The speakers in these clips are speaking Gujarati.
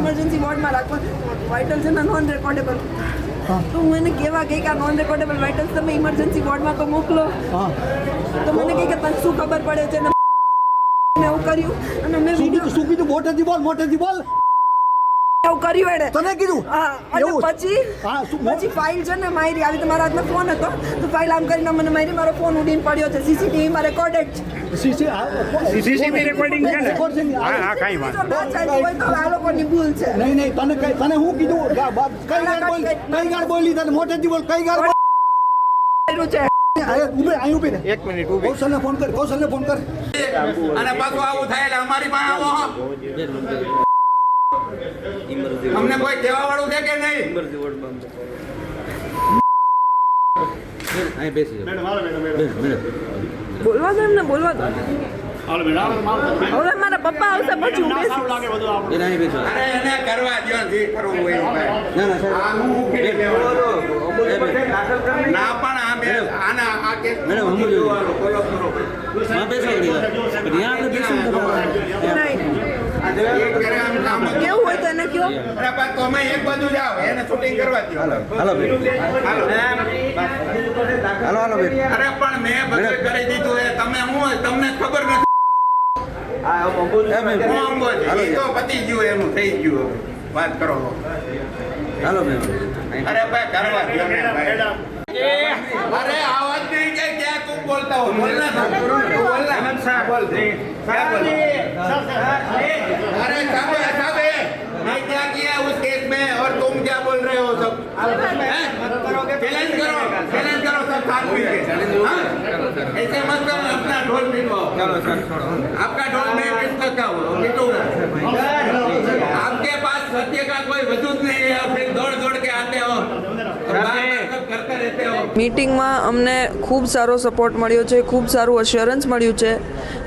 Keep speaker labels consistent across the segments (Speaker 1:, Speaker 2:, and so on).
Speaker 1: ઇમરજન્સી વોર્ડમાં રાખવા વાઇટલ છે ને નોન રેકોર્ડેબલ. તો હું એને કહેવા ગઈ કે આ નોન રેકોર્ડેબલ વાઇટલ્સ તમે ઇમરજન્સી વોર્ડમાં તો મોકલો. તો મને કહે કે તને શું ખબર પડે છે ને મેં એવું કર્યું અને મેં વિડીયો
Speaker 2: શું કીધું? મોટેથી બોલ.
Speaker 1: એવું કર્યું એણે.
Speaker 2: તને કીધું?
Speaker 1: હા. અને પછી ફાઇલ છે ને મારી આવી તો મારા હાથમાં ફોન હતો તો ફાઇલ આમ કરીને મને મારી મારો ફોન ઉડીને પડ્યો છે. સીસીટીવીમાં રેકોર્ડેડ છે.
Speaker 3: સીસીટીવી રેકોર્ડિંગ છે ને? હા કાંઈ વાત
Speaker 1: હોય તો આ લોકોની ભૂલ છે.
Speaker 2: નહીં તને શું કીધું? કઈ ગાળ બોલી તને? મોટેથી બોલ. કઈ ગાળ
Speaker 1: કર્યું છે.
Speaker 2: અહીં ઉભી
Speaker 3: એક મિનિટ ઊભી.
Speaker 2: કૌશલને ફોન કર.
Speaker 4: અને પાછું આવું થાય એટલે અમારી પાસે આવો. અમને કોઈ કહેવા વાળું છે કે નહીં?
Speaker 1: બોલવા દો એમને બોલવા દો. હવે મારા પપ્પા આવશે પછી હું બેસીશ.
Speaker 4: અરે એને કરવા દો જે કરવું હોય આનું મૂકી દેવાનું. ના પણ આ બે આના આ કેસ બોલો કરો.
Speaker 1: કેવું હોય તો એને કયો.
Speaker 4: અરે બસ તમે એક બાજુ જાઓ એને શૂટિંગ કરવા દો. અરે પણ મેં બધું કરી દીધું એ તમે હું તમને ખબર નથી. તો પતી ગયું એનું થઈ ગયું. વાત કરો. અરે ભાઈ કરવા દો ને ભાઈ. अरे आवाज नहीं क्या क्या तुम बोलता हो? बोलना था बोलना बोल क्या बोल. अरे सब है मैं क्या किया उस केस में और तुम क्या बोल रहे हो सब. चैलेंज करो सब साथ मिलके. ऐसे मत करो अपना ढोल पिटवाओ. आपका ढोल नहीं पिट सकता हूँ पिटूंगा. आपके पास सत्य का कोई वजूद नहीं है फिर दौड़ के आते हो.
Speaker 1: મીટિંગમાં અમને ખૂબ સારો સપોર્ટ મળ્યો છે, ખૂબ સારું અશ્યોરન્સ મળ્યું છે.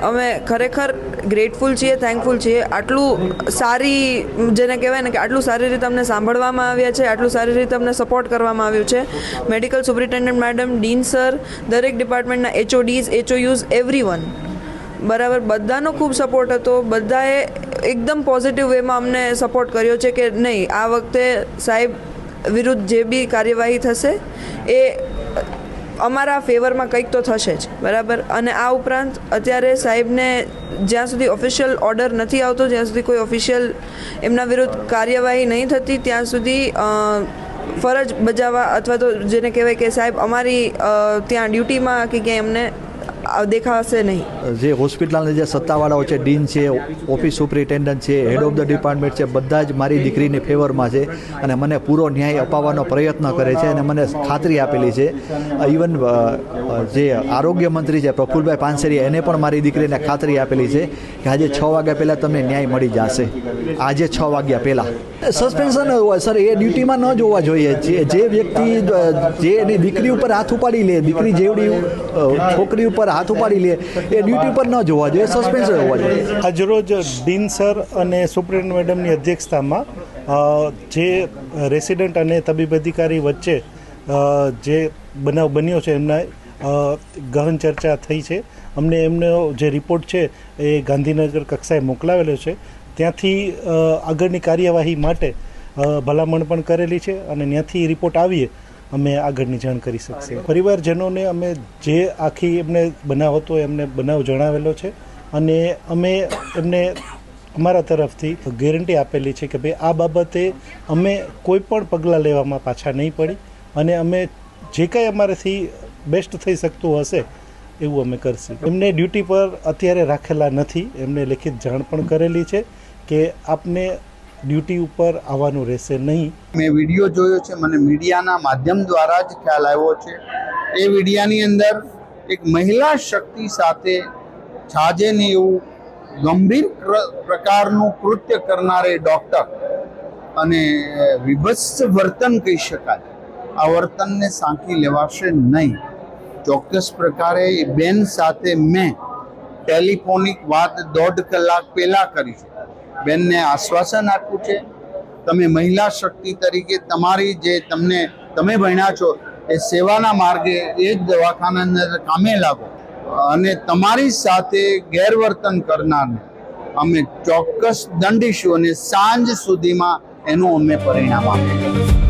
Speaker 1: અમે ખરેખર ગ્રેટફુલ છીએ, થેન્કફુલ છીએ. આટલું સારી જેને કહેવાય ને કે આટલું સારી રીતે અમને સાંભળવામાં આવ્યા છે, આટલું સારી રીતે અમને સપોર્ટ કરવામાં આવ્યું છે. Medical superintendent madam, dean sir, દરેક ડિપાર્ટમેન્ટના HODs, HOUs, એવરીવન બરાબર બધાનો ખૂબ સપોર્ટ હતો. બધાએ એકદમ પોઝિટિવ વેમાં અમને સપોર્ટ કર્યો છે કે નહીં આ વખતે સાહેબ વિરુદ્ધ જે બી કાર્યવાહી થશે એ અમારા ફેવરમાં કંઈક તો થશે જ બરાબર. અને આ ઉપરાંત અત્યારે સાહેબને જ્યાં સુધી ઓફિશિયલ ઓર્ડર નથી આવતો, જ્યાં સુધી કોઈ ઓફિશિયલ એમના વિરુદ્ધ કાર્યવાહી નહીં થતી ત્યાં સુધી ફરજ બજાવવા અથવા તો જેને કહેવાય કે સાહેબ અમારી ત્યાં ડ્યુટીમાં કે ક્યાંય અમને દેખાશે નહીં.
Speaker 2: જે હોસ્પિટલના જે સત્તાવાળાઓ છે, ડીન છે, ઓફિસ સુપ્રિન્ટેન્ડન્ટ છે, હેડ ઓફ ધ ડિપાર્ટમેન્ટ છે, બધા જ મારી દીકરીની ફેવરમાં છે અને મને પૂરો ન્યાય અપાવવાનો પ્રયત્ન કરે છે અને મને ખાતરી આપેલી છે. ઇવન જે આરોગ્ય મંત્રી છે પ્રફુલભાઈ પાનસેરિયા એને પણ મારી દીકરીને ખાતરી આપેલી છે કે આજે 6 વાગ્યા પહેલાં તમને ન્યાય મળી જશે. આજે 6 વાગ્યા પહેલાં સસ્પેન્શન હોય સર, એ ડ્યુટીમાં ન જોવા જોઈએ. જે વ્યક્તિ જે એની દીકરી ઉપર હાથ ઉપાડી લે, દીકરી જેવડી છોકરી ઉપર હાથ ઉપાડી લે એ ડ્યુટી પર ન જોવા જોઈએ, સસ્પેન્શન હોવા જોઈએ.
Speaker 5: આજરોજ ડીન સર અને સુપ્રિન્ટેન્ડન્ટ મેડમની અધ્યક્ષતામાં જે રેસિડન્ટ અને તબીબ અધિકારી વચ્ચે જે બનાવ બન્યો છે એમના ગહન ચર્ચા થઈ છે. અમને એમનો જે રિપોર્ટ છે એ ગાંધીનગર કક્ષાએ મોકલાવેલો છે. ત્યાંથી આગળની કાર્યવાહી માટે ભલામણ પણ કરેલી છે અને ત્યાંથી રિપોર્ટ આવીએ અમે આગળની જાણ કરી શકીએ. પરિવારજનોને અમે જે આખી એમને બનાવ હતો એમને બનાવ જણાવેલો છે અને અમે એમને અમારા તરફથી ગેરંટી આપેલી છે કે ભાઈ આ બાબતે અમે કોઈ પણ પગલાં લેવામાં પાછા નહીં પડી અને અમે જે કાંઈ અમારાથી બેસ્ટ થઈ શકતું હશે એવું અમે કરશું. એમને ડ્યુટી પર અત્યારે રાખેલા નથી. એમને લેખિત જાણ પણ કરેલી છે કે આપને ડ્યુટી ઉપર આવવાનું રહેશે નહીં.
Speaker 6: મેં વિડીયો જોયો છે, મને મીડિયાના માધ્યમ દ્વારા જ ખ્યાલ આવ્યો છે. એ વિડીયાની અંદર એક મહિલા શક્તિ સાથે છાજેને એવું ગંભીર પ્રકારનું કૃત્ય કરનારે ડૉક્ટર અને વિભત્સ વર્તન કહી શકાય, આ વર્તનને સાંકી લેવાશે નહીં. ચોક્કસ પ્રકારે એ બેન સાથે મેં ટેલિફોનિક વાત 1.5 કલાક પહેલાં કરી છે. બેનને આશ્વાસન આપ્યું છે તમે મહિલા શક્તિ તરીકે તમારી જે તમે ભણ્યા છો એ સેવાના માર્ગે એ જ દવાખાનાની અંદર કામે લાગો અને તમારી સાથે ગેરવર્તન કરનારને અમે ચોક્કસ દંડીશું અને સાંજ સુધીમાં એનું અમે પરિણામ આપીશું.